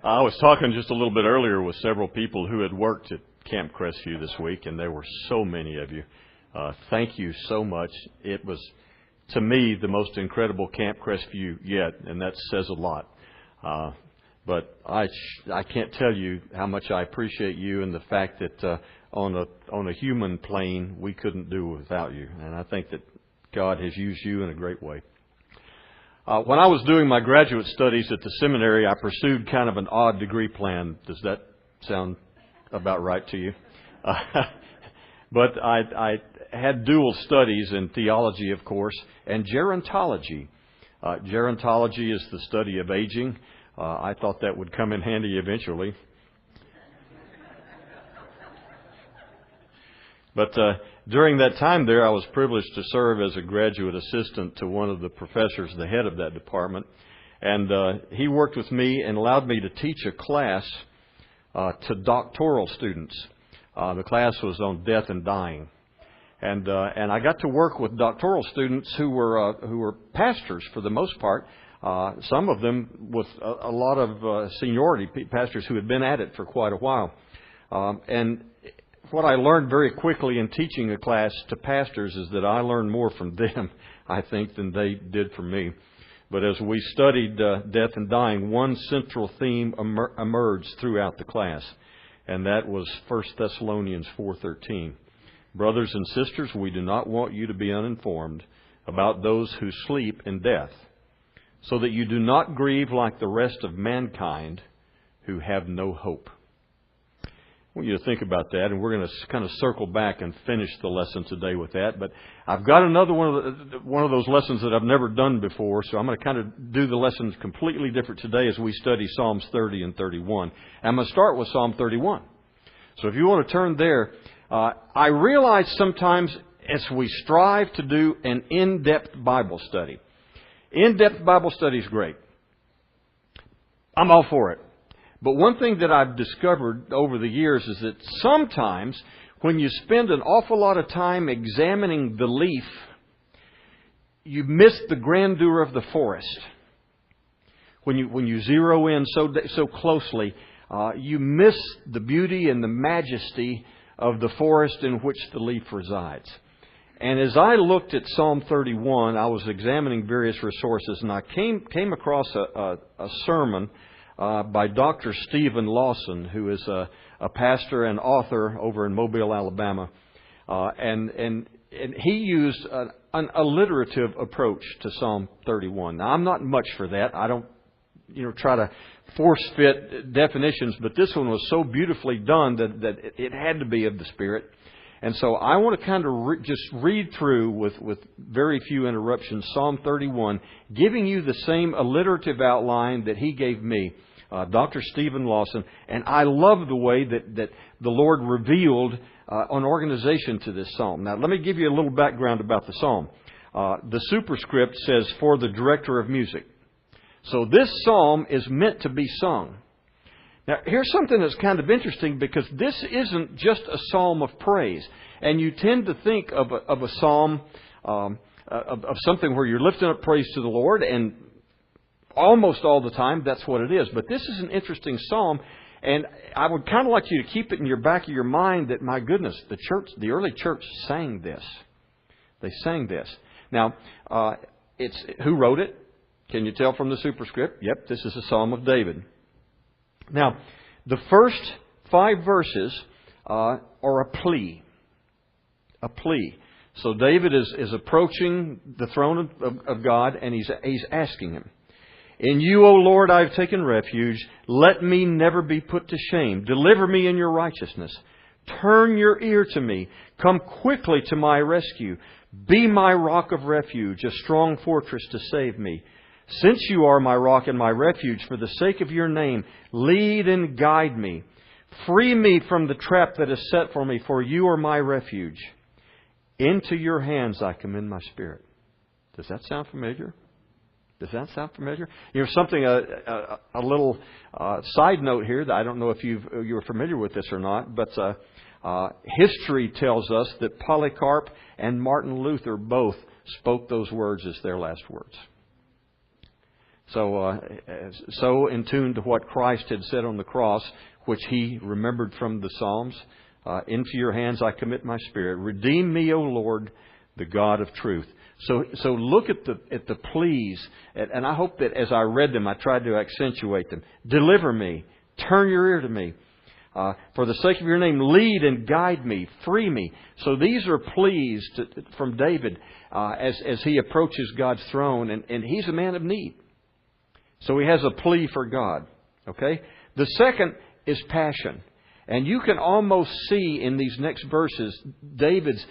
I was talking just a little bit earlier with several people who had worked at Camp Crestview this week, and there were so many of you. Thank you so much. It was, to me, the most incredible Camp Crestview yet, and that says a lot. But I can't tell you how much I appreciate you and the fact that on a human plane we couldn't do without you, and I think that God has used you in a great way. When I was doing my graduate studies at the seminary, I pursued kind of an odd degree plan. Does that sound about right to you? But I had dual studies in theology, of course, and gerontology. Gerontology is the study of aging. I thought that would come in handy eventually. But during that time there, I was privileged to serve as a graduate assistant to one of the professors, the head of that department. And he worked with me and allowed me to teach a class to doctoral students. The class was on death and dying. And I got to work with doctoral students who were pastors for the most part. Some of them with a lot of seniority, pastors who had been at it for quite a while. And what I learned very quickly in teaching a class to pastors is that I learned more from them, I think, than they did from me. But as we studied death and dying, one central theme emerged throughout the class, and that was 1 Thessalonians 4:13. Brothers and sisters, we do not want you to be uninformed about those who sleep in death, so that you do not grieve like the rest of mankind who have no hope. I want you to think about that, and we're going to kind of circle back and finish the lesson today with that. But I've got another one of those lessons that I've never done before, so I'm going to kind of do the lessons completely different today as we study Psalms 30 and 31. And I'm going to start with Psalm 31. So if you want to turn there, I realize sometimes as we strive to do an in-depth Bible study, in-depth Bible study is great. I'm all for it. But one thing that I've discovered over the years is that sometimes when you spend an awful lot of time examining the leaf, you miss the grandeur of the forest. When you zero in so closely, you miss the beauty and the majesty of the forest in which the leaf resides. And as I looked at Psalm 31, I was examining various resources, and I came across a sermon by Dr. Stephen Lawson, who is a pastor and author over in Mobile, Alabama. And he used an alliterative approach to Psalm 31. Now, I'm not much for that. I don't try to force fit definitions, but this one was so beautifully done that it had to be of the Spirit. And so I want to kind of just read through with very few interruptions Psalm 31, giving you the same alliterative outline that he gave me, Dr. Stephen Lawson. And I love the way that the Lord revealed an organization to this psalm. Now, let me give you a little background about the psalm. The superscript says, for the director of music. So this psalm is meant to be sung. Now, here's something that's kind of interesting, because this isn't just a psalm of praise. And you tend to think of a psalm, of something where you're lifting up praise to the Lord, and almost all the time that's what it is. But this is an interesting psalm, and I would kind of like you to keep it in your back of your mind that, my goodness, the early church sang this. They sang this. Now, who wrote it? Can you tell from the superscript? Yep, this is a psalm of David. Now, the first 5 verses are a plea. A plea. So David is approaching the throne of God, and he's asking Him, in you, O Lord, I have taken refuge. Let me never be put to shame. Deliver me in your righteousness. Turn your ear to me. Come quickly to my rescue. Be my rock of refuge, a strong fortress to save me. Since you are my rock and my refuge, for the sake of your name, lead and guide me. Free me from the trap that is set for me, for you are my refuge. Into your hands I commend my spirit. Does that sound familiar? Does that sound familiar? Something, a little side note here that I don't know if you're familiar with this or not, but history tells us that Polycarp and Martin Luther both spoke those words as their last words. So in tune to what Christ had said on the cross, which he remembered from the Psalms, into your hands I commit my spirit. Redeem me, O Lord, the God of truth. So look at the pleas, and I hope that as I read them, I tried to accentuate them. Deliver me. Turn your ear to me. For the sake of your name, lead and guide me. Free me. So these are pleas from David as he approaches God's throne, and he's a man of need. So he has a plea for God. Okay? The second is passion. And you can almost see in these next verses David's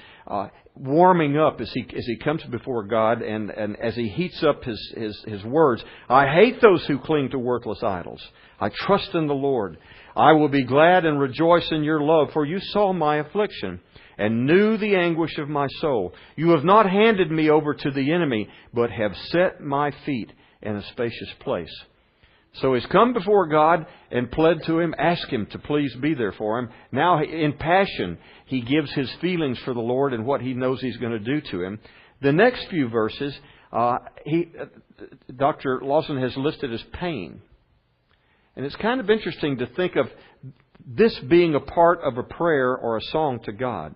warming up as he comes before God and as he heats up his words. I hate those who cling to worthless idols. I trust in the Lord. I will be glad and rejoice in your love, for you saw my affliction and knew the anguish of my soul. You have not handed me over to the enemy, but have set my feet in a spacious place. So he's come before God and pled to Him, asked Him to please be there for him. Now, in passion, he gives his feelings for the Lord and what he knows He's going to do to him. The next few verses, Dr. Lawson has listed as pain. And it's kind of interesting to think of this being a part of a prayer or a song to God.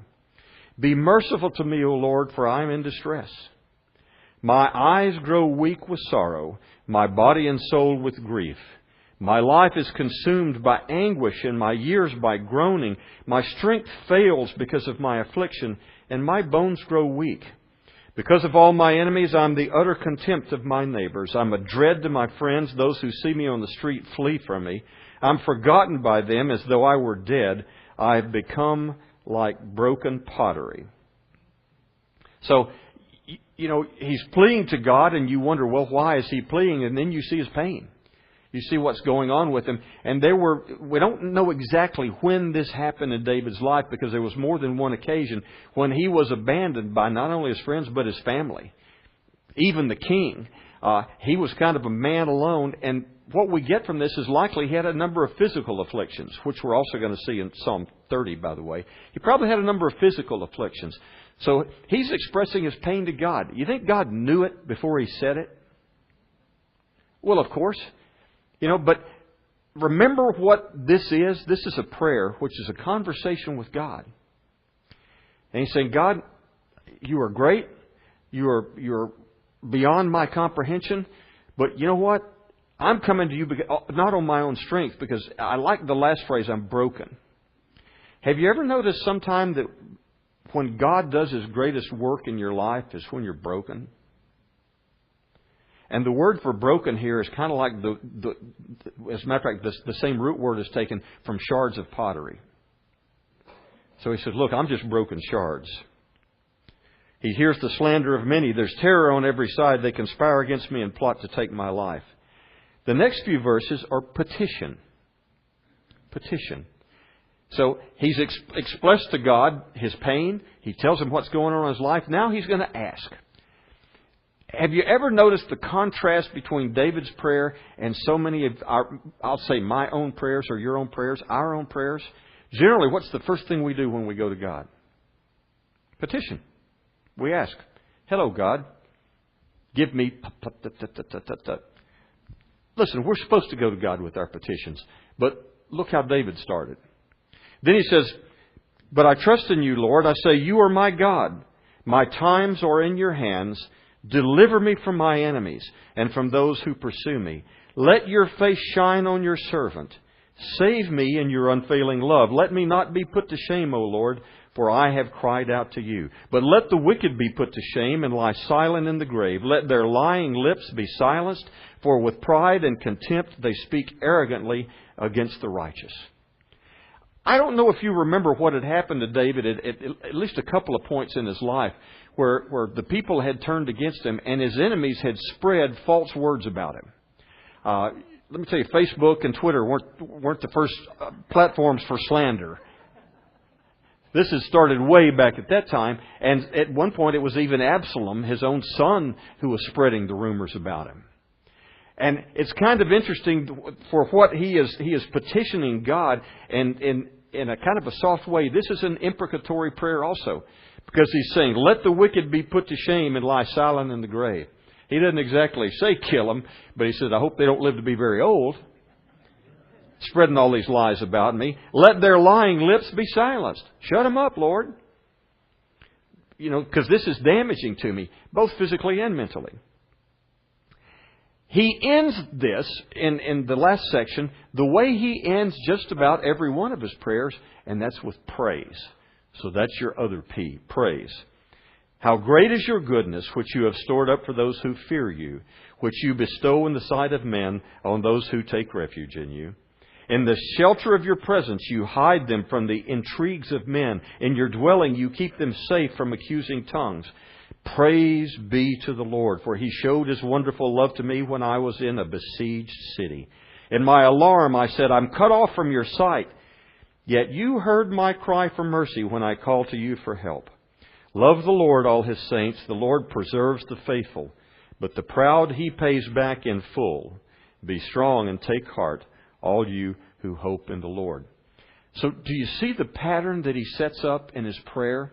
Be merciful to me, O Lord, for I am in distress. My eyes grow weak with sorrow, my body and soul with grief. My life is consumed by anguish, and my years by groaning. My strength fails because of my affliction, and my bones grow weak. Because of all my enemies, I'm the utter contempt of my neighbors. I'm a dread to my friends. Those who see me on the street flee from me. I'm forgotten by them as though I were dead. I've become like broken pottery. So, you know, he's pleading to God, and you wonder, well, why is he pleading? And then you see his pain. You see what's going on with him. And we don't know exactly when this happened in David's life, because there was more than one occasion when he was abandoned by not only his friends, but his family. Even the king. He was kind of a man alone. And what we get from this is likely he had a number of physical afflictions, which we're also going to see in Psalm 30, by the way. He probably had a number of physical afflictions. So he's expressing his pain to God. You think God knew it before he said it? Well, of course. You know, but remember what this is. This is a prayer, which is a conversation with God. And he's saying, God, you are great. You're beyond my comprehension. But you know what? I'm coming to you not on my own strength, because I like the last phrase, I'm broken. Have you ever noticed sometime that when God does His greatest work in your life is when you're broken? And the word for broken here is kind of like as a matter of fact, the same root word is taken from shards of pottery. So he says, look, I'm just broken shards. He hears the slander of many. There's terror on every side. They conspire against me and plot to take my life. The next few verses are petition. Petition. So he's expressed to God his pain. He tells Him what's going on in his life. Now he's going to ask. Have you ever noticed the contrast between David's prayer and so many of I'll say my own prayers or your own prayers, our own prayers? Generally, what's the first thing we do when we go to God? Petition. We ask, hello, God, give me... Listen, we're supposed to go to God with our petitions, but look how David started. Then he says, but I trust in you, Lord. I say, you are my God. My times are in your hands. Deliver me from my enemies and from those who pursue me. Let your face shine on your servant. Save me in your unfailing love. Let me not be put to shame, O Lord, for I have cried out to you. But let the wicked be put to shame and lie silent in the grave. Let their lying lips be silenced, for with pride and contempt they speak arrogantly against the righteous. I don't know if you remember what had happened to David at least a couple of points in his life where the people had turned against him and his enemies had spread false words about him. Let me tell you, Facebook and Twitter weren't the first platforms for slander. This has started way back at that time, and at one point it was even Absalom, his own son, who was spreading the rumors about him. And it's kind of interesting for what he is petitioning God, and in a kind of a soft way. This is an imprecatory prayer also, because he's saying, let the wicked be put to shame and lie silent in the grave. He doesn't exactly say kill them, but he says, I hope they don't live to be very old. Spreading all these lies about me. Let their lying lips be silenced. Shut them up, Lord. Because this is damaging to me, both physically and mentally. He ends this in the last section the way he ends just about every one of his prayers, and that's with praise. So that's your other P, praise. How great is your goodness, which you have stored up for those who fear you, which you bestow in the sight of men on those who take refuge in you. In the shelter of your presence you hide them from the intrigues of men. In your dwelling you keep them safe from accusing tongues. Praise be to the Lord, for He showed His wonderful love to me when I was in a besieged city. In my alarm I said, I'm cut off from your sight. Yet you heard my cry for mercy when I called to you for help. Love the Lord, all His saints. The Lord preserves the faithful, but the proud He pays back in full. Be strong and take heart, all you who hope in the Lord. So do you see the pattern that he sets up in his prayer?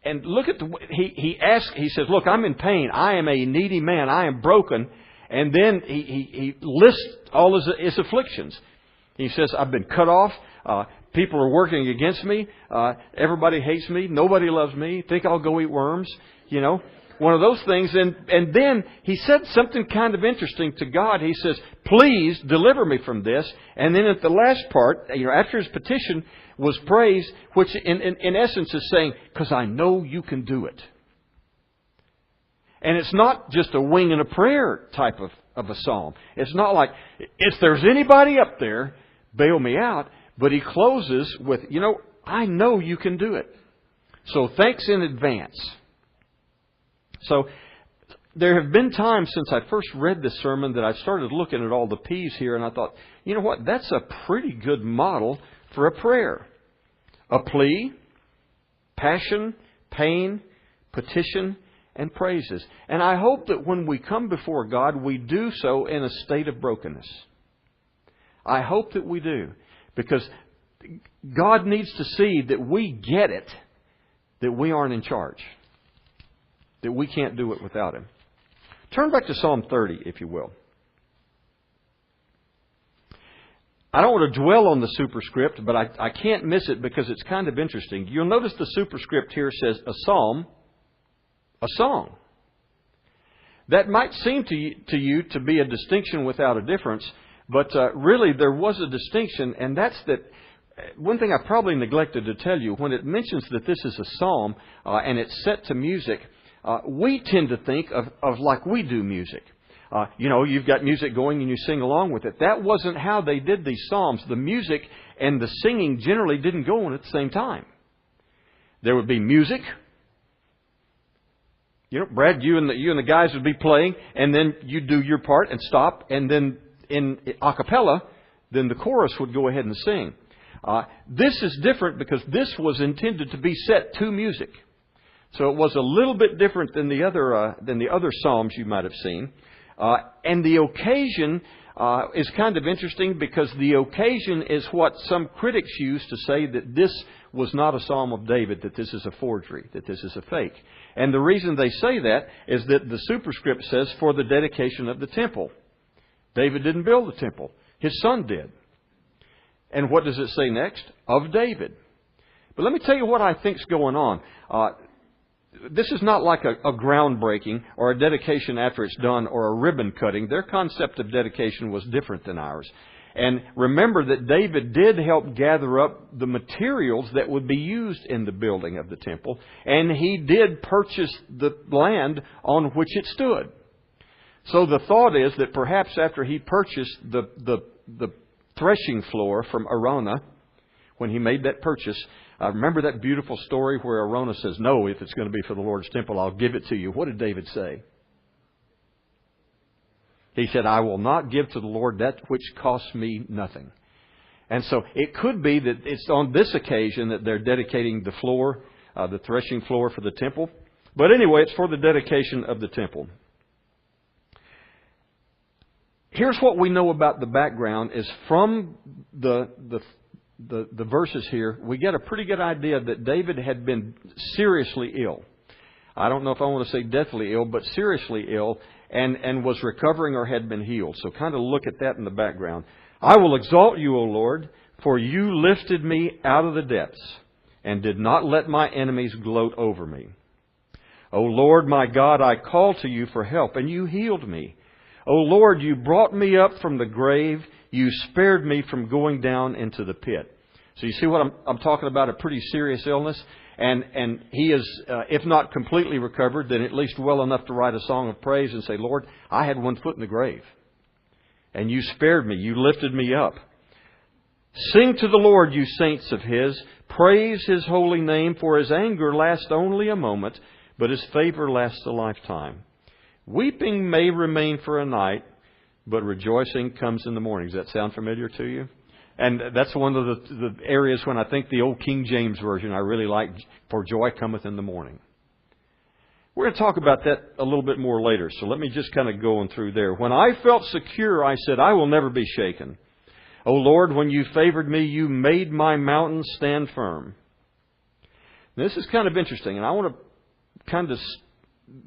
And look at he says, look, I'm in pain. I am a needy man. I am broken. And then he lists all his afflictions. He says, I've been cut off. People are working against me. Everybody hates me. Nobody loves me. Think I'll go eat worms. One of those things. And then he said something kind of interesting to God. He says, please deliver me from this. And then at the last part, after his petition was praise, which in essence is saying, because I know you can do it. And it's not just a wing and a prayer type of a psalm. It's not like, if there's anybody up there, bail me out. But he closes with, I know you can do it. So thanks in advance. So there have been times since I first read this sermon that I started looking at all the P's here, and I thought, you know what, that's a pretty good model for a prayer. A plea, passion, pain, petition, and praises. And I hope that when we come before God, we do so in a state of brokenness. I hope that we do. Because God needs to see that we get it, that we aren't in charge. That we can't do it without Him. Turn back to Psalm 30, if you will. I don't want to dwell on the superscript, but I can't miss it because it's kind of interesting. You'll notice the superscript here says a psalm, a song. That might seem to you to be a distinction without a difference, but really there was a distinction, and that's that. One thing I probably neglected to tell you, when it mentions that this is a psalm and it's set to music, we tend to think of like we do music. You've got music going and you sing along with it. That wasn't how they did these psalms. The music and the singing generally didn't go on at the same time. There would be music. Brad, you and the guys would be playing, and then you'd do your part and stop, and then in a cappella, then the chorus would go ahead and sing. This is different because this was intended to be set to music. So it was a little bit different than the other psalms you might have seen. And the occasion is kind of interesting because the occasion is what some critics use to say that this was not a Psalm of David, that this is a forgery, that this is a fake. And the reason they say that is that the superscript says for the dedication of the temple. David didn't build the temple. His son did. And what does it say next? Of David. But let me tell you what I think's going on. This is not like a groundbreaking or a dedication after it's done or a ribbon cutting. Their concept of dedication was different than ours. And remember that David did help gather up the materials that would be used in the building of the temple. And he did purchase the land on which it stood. So the thought is that perhaps after he purchased the threshing floor from Araunah, when he made that purchase, remember that beautiful story where Araunah says, no, if it's going to be for the Lord's temple, I'll give it to you. What did David say? He said, I will not give to the Lord that which costs me nothing. And so it could be that it's on this occasion that they're dedicating the floor, the threshing floor for the temple. But anyway, it's for the dedication of the temple. Here's what we know about the background is from the verses here, we get a pretty good idea that David had been seriously ill. I don't know if I want to say deathly ill, but seriously ill, and was recovering or had been healed. So kind of look at that in the background. I will exalt you, O Lord, for you lifted me out of the depths and did not let my enemies gloat over me. O Lord, my God, I called to you for help, and you healed me. O Lord, you brought me up from the grave. You spared me from going down into the pit. So you see what I'm talking about, a pretty serious illness. And he is, if not completely recovered, then at least well enough to write a song of praise and say, Lord, I had one foot in the grave. And you spared me. You lifted me up. Sing to the Lord, you saints of His. Praise His holy name, for His anger lasts only a moment, but His favor lasts a lifetime. Weeping may remain for a night, but rejoicing comes in the morning. Does that sound familiar to you? And that's one of the areas when I think the old King James Version I really like, for joy cometh in the morning. We're going to talk about that a little bit more later, so let me just kind of go on through there. When I felt secure, I said, I will never be shaken. O Lord, when you favored me, you made my mountains stand firm. Now, this is kind of interesting, and I want to kind of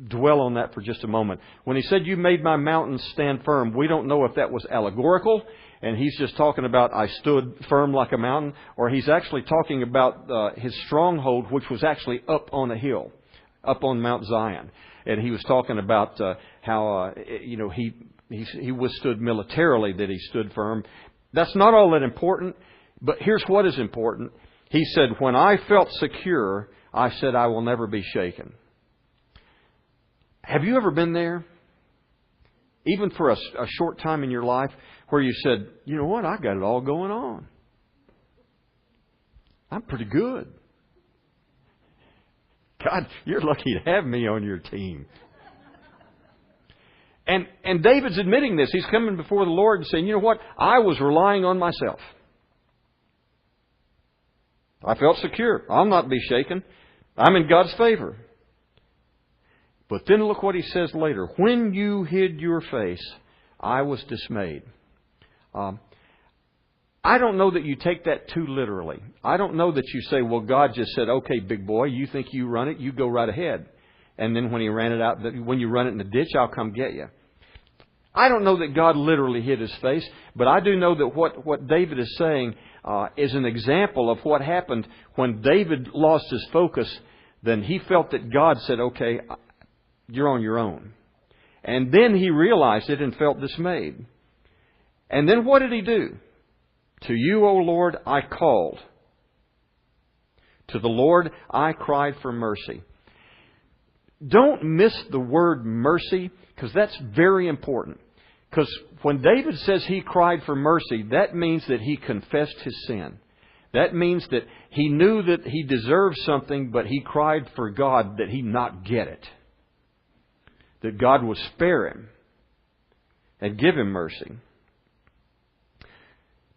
dwell on that for just a moment. When he said, you made my mountains stand firm, we don't know if that was allegorical, and he's just talking about I stood firm like a mountain, or he's actually talking about his stronghold, which was actually up on a hill, up on Mount Zion. And he was talking about how he withstood militarily, that he stood firm. That's not all that important, but here's what is important. He said, when I felt secure, I said, I will never be shaken. Have you ever been there? Even for a short time in your life where you said, you know what, I got it all going on. I'm pretty good. God, you're lucky to have me on your team. And David's admitting this. He's coming before the Lord and saying, you know what, I was relying on myself. I felt secure. I'll not be shaken. I'm in God's favor. But then look what he says later. When you hid your face, I was dismayed. I don't know that you take that too literally. I don't know that you say, well, God just said, okay, big boy, you think you run it, you go right ahead. And then when he ran it out, when you run it in the ditch, I'll come get you. I don't know that God literally hid his face, but I do know that what David is saying is an example of what happened when David lost his focus. Then he felt that God said, okay, you're on your own. And then he realized it and felt dismayed. And then what did he do? To you, O Lord, I called. To the Lord, I cried for mercy. Don't miss the word mercy, because that's very important. Because when David says he cried for mercy, that means that he confessed his sin. That means that he knew that he deserved something, but he cried for God that he not get it. That God would spare him and give him mercy.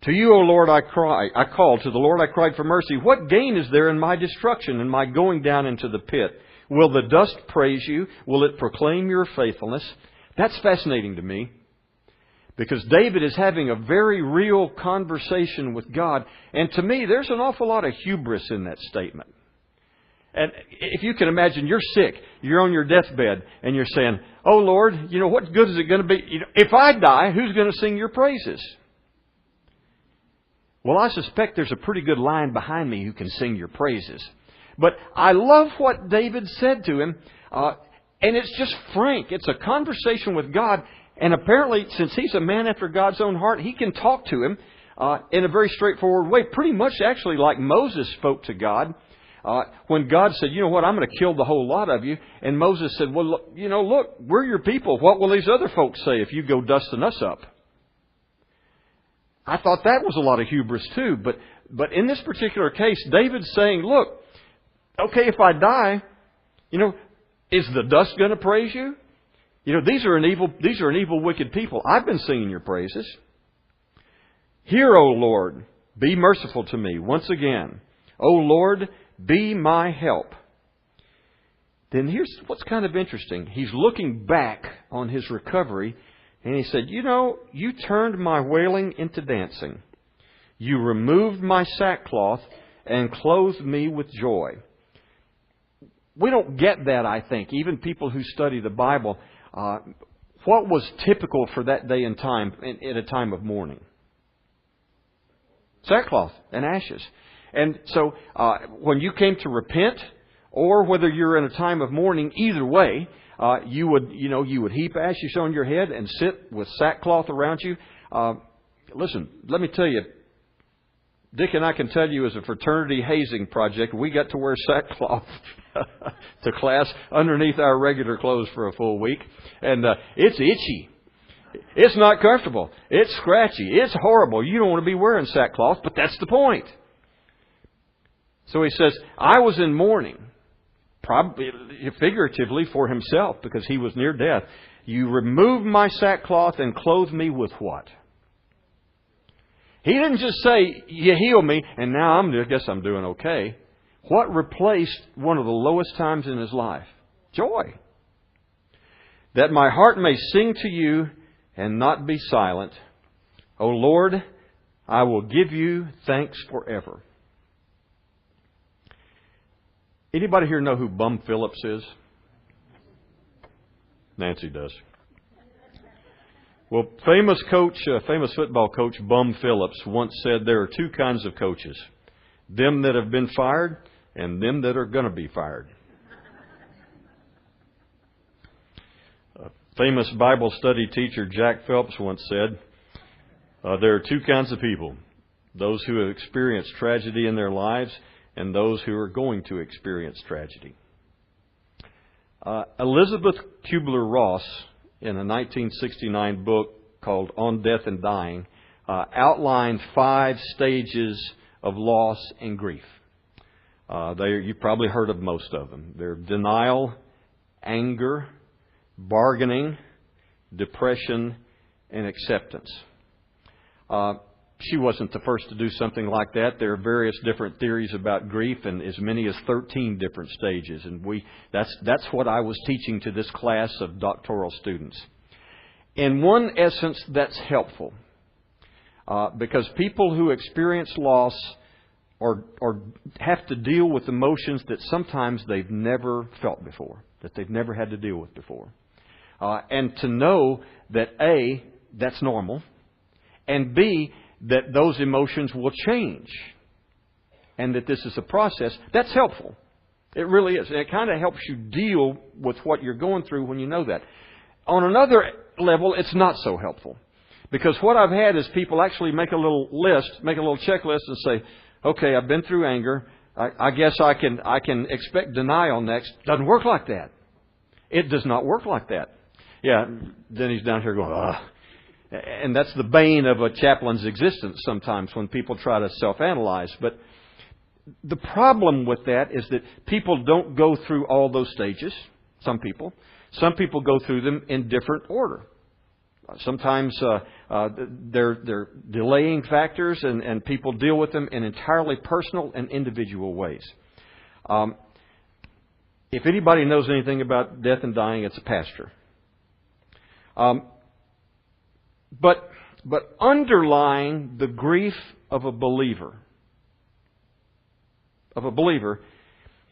To you, O Lord, I called. To the Lord I cried for mercy. What gain is there in my destruction and my going down into the pit? Will the dust praise you? Will it proclaim your faithfulness? That's fascinating to me. Because David is having a very real conversation with God. And to me, there's an awful lot of hubris in that statement. And if you can imagine, you're sick. You're on your deathbed. And you're saying, oh, Lord, you know, what good is it going to be? You know, if I die, who's going to sing your praises? Well, I suspect there's a pretty good line behind me who can sing your praises. But I love what David said to him. And it's just frank. It's a conversation with God. And apparently, since he's a man after God's own heart, he can talk to him in a very straightforward way. Pretty much actually like Moses spoke to God. When God said, you know what, I'm going to kill the whole lot of you. And Moses said, well, look, we're your people. What will these other folks say if you go dusting us up? I thought that was a lot of hubris too. But in this particular case, David's saying, look, okay, if I die, is the dust going to praise you? These are an evil, wicked people. I've been singing your praises. Hear, O Lord, be merciful to me once again. O Lord, be my help. Then here's what's kind of interesting. He's looking back on his recovery, and he said, you turned my wailing into dancing. You removed my sackcloth and clothed me with joy. we don't get that, I think. Even people who study the Bible, what was typical for that day and time in a time of mourning? Sackcloth and ashes. And so when you came to repent, or whether you're in a time of mourning, either way, you would heap ashes on your head and sit with sackcloth around you. Listen, let me tell you, Dick and I can tell you as a fraternity hazing project, we got to wear sackcloth to class underneath our regular clothes for a full week. And it's itchy. It's not comfortable. It's scratchy. It's horrible. You don't want to be wearing sackcloth, but that's the point. So he says, I was in mourning, probably figuratively for himself, because he was near death. You removed my sackcloth and clothed me with what? He didn't just say, you healed me, and now I guess I'm doing okay. What replaced one of the lowest times in his life? Joy. That my heart may sing to you and not be silent. O Lord, I will give you thanks forever. Anybody here know who Bum Phillips is? Nancy does. Well, famous football coach Bum Phillips once said there are two kinds of coaches. Them that have been fired and them that are going to be fired. Famous Bible study teacher Jack Phelps once said, there are two kinds of people. Those who have experienced tragedy in their lives and those who are going to experience tragedy. Elizabeth Kubler-Ross, in a 1969 book called On Death and Dying, outlined 5 stages of loss and grief. You've probably heard of most of them. They're denial, anger, bargaining, depression, and acceptance. She wasn't the first to do something like that. There are various different theories about grief, and as many as 13 different stages. And that's what I was teaching to this class of doctoral students. In one essence, that's helpful. Because people who experience loss or have to deal with emotions that sometimes they've never felt before, that they've never had to deal with before. And to know that A, that's normal, and B, that those emotions will change, and that this is a process, that's helpful. It really is. And it kind of helps you deal with what you're going through when you know that. On another level, it's not so helpful. Because what I've had is people actually make a little list, make a little checklist and say, okay, I've been through anger. I guess I can expect denial next. Doesn't work like that. It does not work like that. Yeah, then he's down here going, ugh. And that's the bane of a chaplain's existence sometimes when people try to self-analyze. But the problem with that is that people don't go through all those stages. Some people go through them in different order. Sometimes they're delaying factors, and people deal with them in entirely personal and individual ways. If anybody knows anything about death and dying, it's a pastor. But underlying the grief of a believer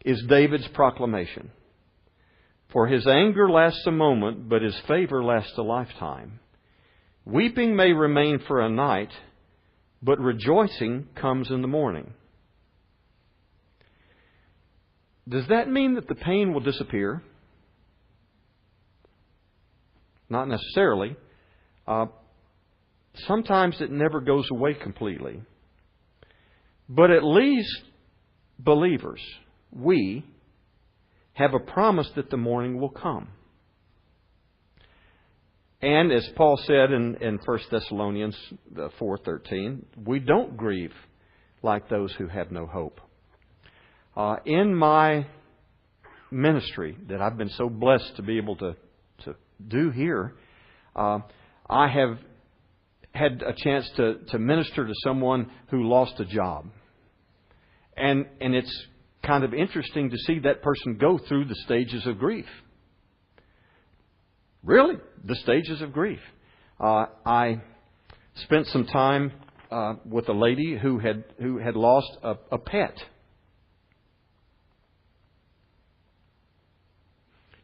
is David's proclamation. For his anger lasts a moment, but his favor lasts a lifetime. Weeping may remain for a night, but rejoicing comes in the morning. Does that mean that the pain will disappear? Not necessarily. Sometimes it never goes away completely. But at least believers, we have a promise that the morning will come. And as Paul said in 1 Thessalonians 4:13, we don't grieve like those who have no hope. In my ministry that I've been so blessed to be able to do here, I have had a chance to minister to someone who lost a job. And it's kind of interesting to see that person go through the stages of grief. Really, the stages of grief. I spent some time with a lady who had lost a pet.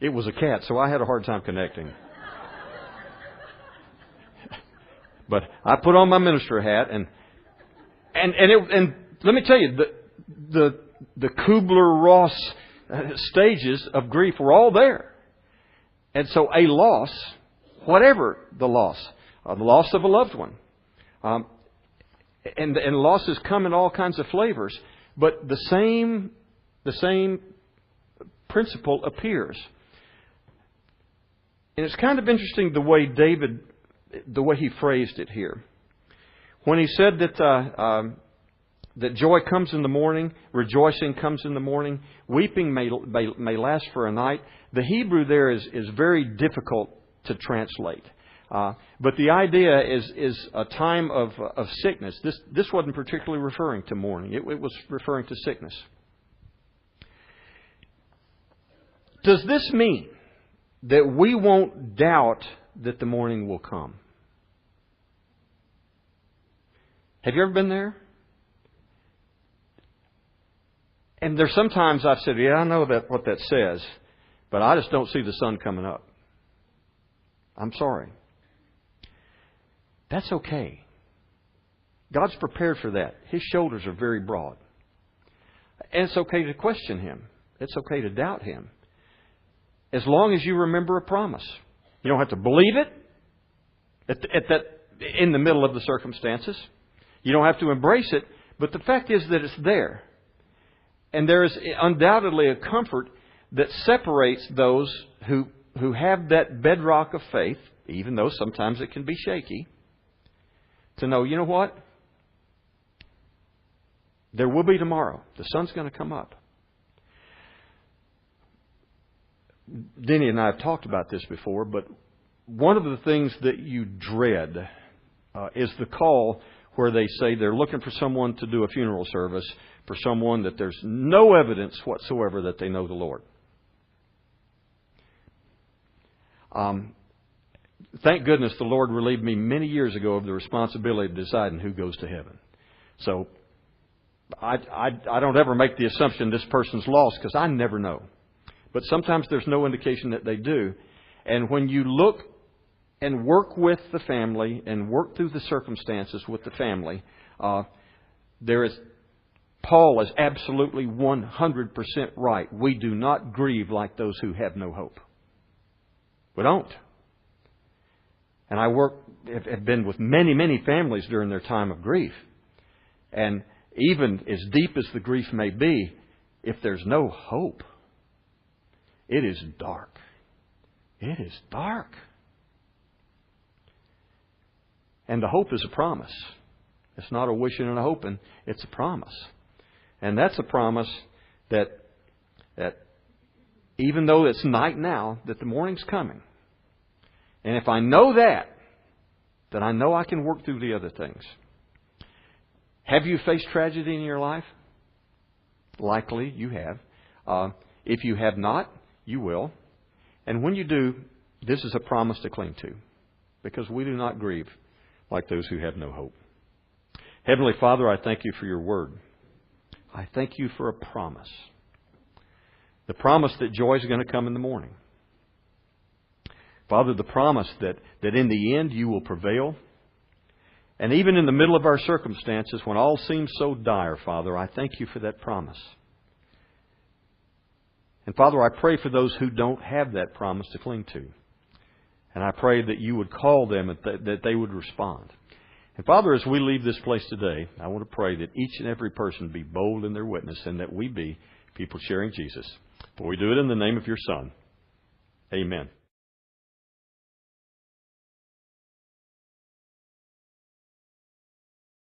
It was a cat, so I had a hard time connecting. But I put on my minister hat, and let me tell you, the Kubler-Ross stages of grief were all there. And so a loss, whatever the loss of a loved one, and losses come in all kinds of flavors, but the same principle appears. And it's kind of interesting the way he phrased it here. When he said that joy comes in the morning, rejoicing comes in the morning, weeping may last for a night. The Hebrew there is very difficult to translate. But the idea is a time of sickness. This wasn't particularly referring to mourning. It was referring to sickness. Does this mean that we won't doubt that the morning will come? Have you ever been there? And there's sometimes I've said, yeah, I know what that says, but I just don't see the sun coming up. I'm sorry. That's okay. God's prepared for that. His shoulders are very broad. And it's okay to question Him. It's okay to doubt Him. As long as you remember a promise. You don't have to believe it in the middle of the circumstances. You don't have to embrace it. But the fact is that it's there. And there is undoubtedly a comfort that separates those who have that bedrock of faith, even though sometimes it can be shaky, to know, you know what? There will be tomorrow. The sun's going to come up. Denny and I have talked about this before, but one of the things that you dread is the call where they say they're looking for someone to do a funeral service for someone that there's no evidence whatsoever that they know the Lord. Thank goodness the Lord relieved me many years ago of the responsibility of deciding who goes to heaven. So I don't ever make the assumption this person's lost, because I never know. But sometimes there's no indication that they do. And when you look and work with the family and work through the circumstances with the family, Paul is absolutely 100% right. We do not grieve like those who have no hope. We don't. And I have been with many, many families during their time of grief. And even as deep as the grief may be, if there's no hope, it is dark. It is dark. And the hope is a promise. It's not a wishing and a hoping. It's a promise. And that's a promise that even though it's night now, that the morning's coming. And if I know that, then I know I can work through the other things. Have you faced tragedy in your life? Likely you have. If you have not, you will. And when you do, this is a promise to cling to, because we do not grieve like those who have no hope. Heavenly Father, I thank You for Your Word. I thank You for a promise. The promise that joy is going to come in the morning. Father, the promise that in the end You will prevail. And even in the middle of our circumstances, when all seems so dire, Father, I thank You for that promise. And Father, I pray for those who don't have that promise to cling to. And I pray that You would call them and that they would respond. And Father, as we leave this place today, I want to pray that each and every person be bold in their witness, and that we be people sharing Jesus. For we do it in the name of Your Son. Amen.